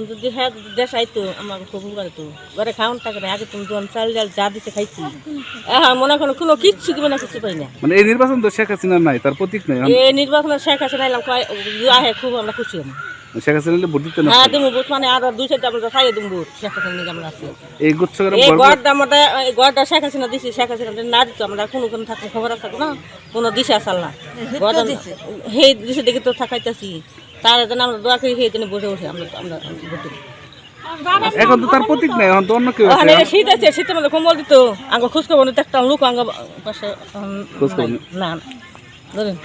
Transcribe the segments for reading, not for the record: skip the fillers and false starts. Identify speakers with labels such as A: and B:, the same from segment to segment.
A: যদি হ্যাঁ দেশ আইতো আমার খুব উপকার হতো ঘরে খাওয়ান টাকা নেই আগে তুমি যখন চাল ডাল যা দিতে খাইছি হ্যাঁ মনে করো কোনো কিচ্ছু দিবে না কিছু পাই না
B: মানে এই নির্বাচন তো শেখ হাসিনা নাই তার প্রতীক নাই
A: এই নির্বাচনে শেখ হাসিনা এলাম আহে খুব আমরা খুশি হলাম
B: শেখ হাসিনা ভোট দিতে না
A: হ্যাঁ তুমি বুট মানে আর দুই চারটা আমরা খাইয়ে দেবো শেখ হাসিনা নিয়ে আমরা আছি
B: এই গুচ্ছগ্রাম
A: এই গড়টা আমাদের এই গড়টা শেখ হাসিনা দিছি শেখ হাসিনা না দিত আমরা কোনো কোনো থাকলে খবর আছে না কোনো দিশা চাল না সেই দিশে দেখে তো থাকাইতেছি তার জন্য আমরা দোয়া করি সেই জন্য বসে বসে আমরা আমরা ভোট দিই
B: এখন তো তার প্রতীক নাই এখন তো অন্য কেউ আছে
A: ওখানে শীত আছে শীতের মধ্যে কম্বল দিত আগে খোঁজ খবর নিতে একটা লোক আগে পাশে না ধরেন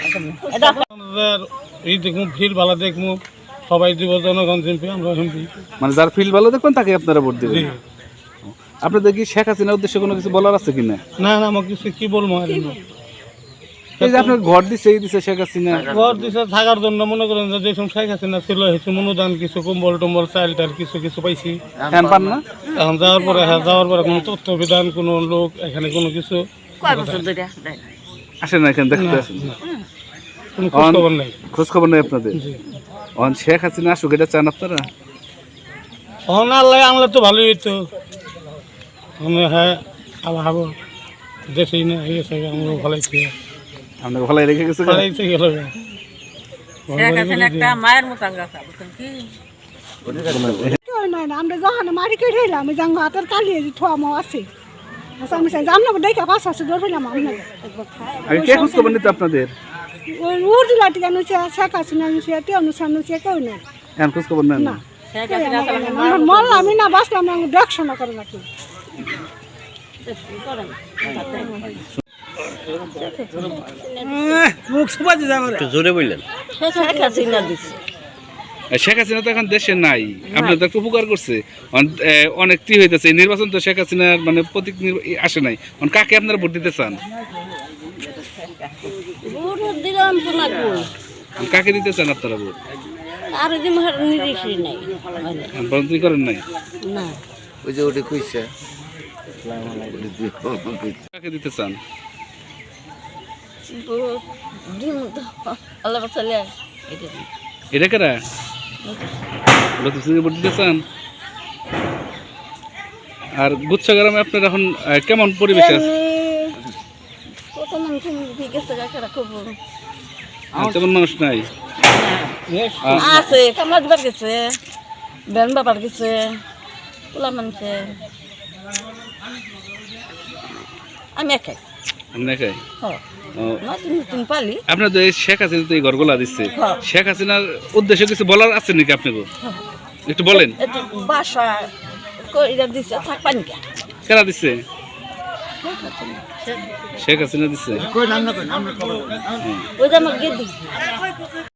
A: এটা
C: এই দেখবো ভিড় ভালো দেখবো সবাই দিব জনগণ এমপি আমরা এমপি
B: মানে যার ফিল্ড ভালো দেখবেন তাকে আপনারা ভোট দেবেন আপনাদের কি শেখ হাসিনার উদ্দেশ্যে কোনো কিছু বলার আছে কিনা
C: না না আমার কিছু কি বলবো আর
B: এই যে আপনার ঘর দিছে এই দিছে শেখ হাসিনা
C: ঘর দিছে থাকার জন্য মনে করেন যে যেসব শেখ হাসিনা ছিল কিছু অনুদান কিছু কম্বল টম্বল চাল টাল কিছু কিছু পাইছি
B: ফ্যান পান না
C: এখন যাওয়ার পরে কোনো তথ্য বিধান কোনো লোক এখানে কোনো কিছু
B: আসেন না এখানে দেখতে আসেন
C: কোনো খোঁজ খবর নাই
B: খোঁজ খবর নেই আপনাদের এখন শেখ হাসিনা আসুক এটা চান আপনারা
C: এখন আল্লাহ আনলে তো ভালোই হইতো হ্যাঁ আল্লাহ হবো দেশেই না এই আমরা ভালোইছি
B: আপনাকে ভালো রেখে গেছে
C: ভালোইছে গেল
A: একটা মায়ের মতো আঙ্গা বুঝছেন কি
D: আমরা যখন মারি কেটে আমি জাঙ্গা হাতের কালিয়ে থোয়ামো আছে আমি জানলাম দেখে পাশ আছে দৌড় ফেলাম আপনাকে
B: আগে কে খোঁজ খবর নিতে আপনাদের
D: ওই উর্জিলা টিকা নুচে শেখ হাসিনা নুচে কেউ নুচা নুচে কেউ নেই
B: এখন খোঁজ খবর নেন না
D: মরলাম আমি না বাঁচলাম আমি দেখশোনা করে নাকি
E: জোরে বললেন
B: শেখ হাসিনা তো এখন দেশে নাই আপনাদের একটা উপকার করছে অনেক কি হইতেছে নির্বাচন তো শেখ হাসিনার মানে প্রতীক আসে নাই কাকে আপনারা ভোট দিতে চান কাকে দিতে চান আপনারা ভোট
A: আর নির্দেশই নাই
B: বন্ধই করেন নাই
A: না
E: ওই যে ওটা কইছে
B: কাকে দিতে চান
A: আল্লাহ বাঁচালে
B: এটা কারা লতিফ সিং ভোট দিতে চান আর গুচ্ছগ্রামে আপনার এখন কেমন পরিবেশ আছে তেমন মানুষ নাই
A: আছে কামলা দিবার গেছে বেন বাবার গেছে পোলা মানছে আমি একাই
B: আপনি একাই
A: তুমি পালি
B: আপনার তো এই শেখ হাসিনা তো এই ঘরগুলা দিচ্ছে শেখ হাসিনার উদ্দেশ্যে কিছু বলার আছে নাকি আপনাকে একটু বলেন
A: বাসা কইরা দিছে থাকবানি
B: কেনা দিচ্ছে শেখ হাসিনা দিচ্ছে
A: ওই যে আমার গেদি